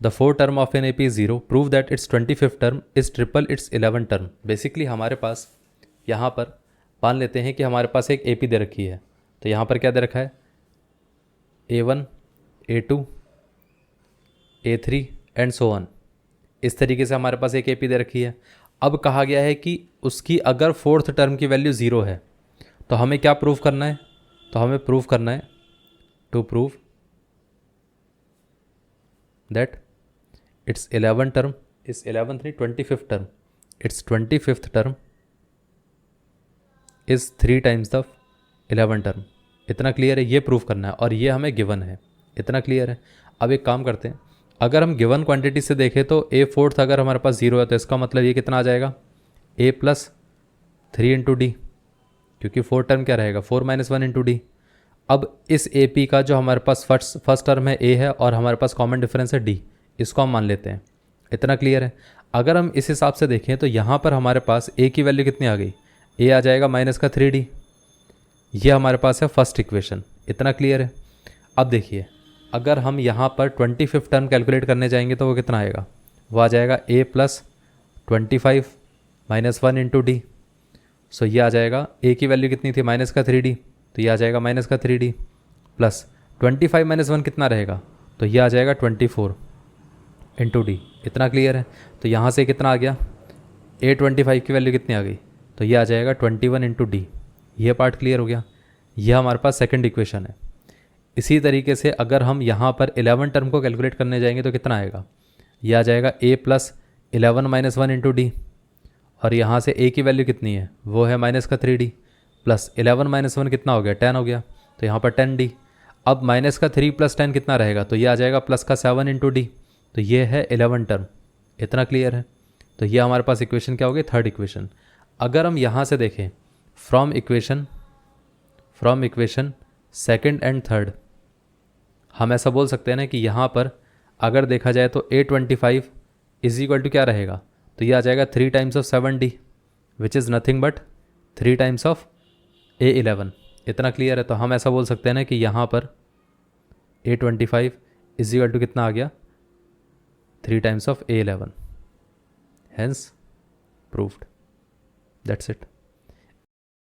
The four term of an A P is 0, prove that its 25th term is triple its 11 term. Basically हमारे पास यहाँ पर मान लेते हैं कि हमारे पास एक ए पी दे रखी है, तो यहाँ पर क्या दे रखा है, A1, A2, A3 and so on. इस तरीके से हमारे पास एक ए पी दे रखी है। अब कहा गया है कि उसकी अगर फोर्थ टर्म की वैल्यू 0 है तो हमें क्या प्रूव करना है, तो हमें प्रूव करना है to prove that its 11 term is 11th नहीं 25th term, its 25th term is 3 times the 11 term. इतना क्लियर है, ये प्रूव करना है और ये हमें गिवन है, इतना क्लियर है। अब एक काम करते हैं, अगर हम गिवन क्वांटिटी से देखें तो ए फोर्थ अगर हमारे पास 0 है तो इसका मतलब ये कितना आ जाएगा, a प्लस 3 इंटू डी, क्योंकि फोर्थ टर्म क्या रहेगा 4 - 1 इंटू डी। अब इस ए पी का जो हमारे पास फर्स्ट टर्म है ए है और हमारे पास कॉमन डिफरेंस है डी, इसको हम मान लेते हैं। इतना क्लियर है। अगर हम इस हिसाब से देखें तो यहाँ पर हमारे पास ए की वैल्यू कितनी आ गई, ए आ जाएगा -3d। ये हमारे पास है फर्स्ट इक्वेशन। इतना क्लियर है। अब देखिए, अगर हम यहाँ पर 25th टर्म कैलकुलेट करने जाएंगे तो वो कितना आएगा, वो आ जाएगा a प्लस 25 - 1 इंटू डी। सो ये आ जाएगा, a की वैल्यू कितनी थी -3d, तो ये आ जाएगा -3d प्लस 25 - 1 कितना रहेगा, तो ये आ जाएगा 24 इंटू डी। इतना क्लियर है। तो यहाँ से कितना आ गया, a25 की वैल्यू कितनी आ गई, तो ये आ जाएगा 21 इंटू डी। ये पार्ट क्लियर हो गया। यह हमारे पास सेकंड इक्वेशन है। इसी तरीके से अगर हम यहाँ पर 11 टर्म को कैलकुलेट करने जाएंगे तो कितना आएगा, यह आ जाएगा a प्लस 11 - 1 इंटू डी, और यहाँ से a की वैल्यू कितनी है, वो है -3d प्लस 11 - 1 कितना हो गया, 10 हो गया, तो यहाँ पर 10d। अब -3 + 10 कितना रहेगा, तो ये आ जाएगा +7 इंटू डी, तो ये है 11 टर्म। इतना क्लियर है। तो ये हमारे पास इक्वेशन क्या होगी, थर्ड इक्वेशन। अगर हम यहाँ से देखें from equation second and third, हम ऐसा बोल सकते हैं ना कि यहाँ पर अगर देखा जाए तो a25 इज इक्वल टू क्या रहेगा, तो ये आ जाएगा 3 times of 7d which is nothing but 3 times of a11। इतना क्लियर है। तो हम ऐसा बोल सकते हैं ना कि यहाँ पर a25 इज इक्वल टू कितना आ गया, 3 times of a11। Hence proved. That's it.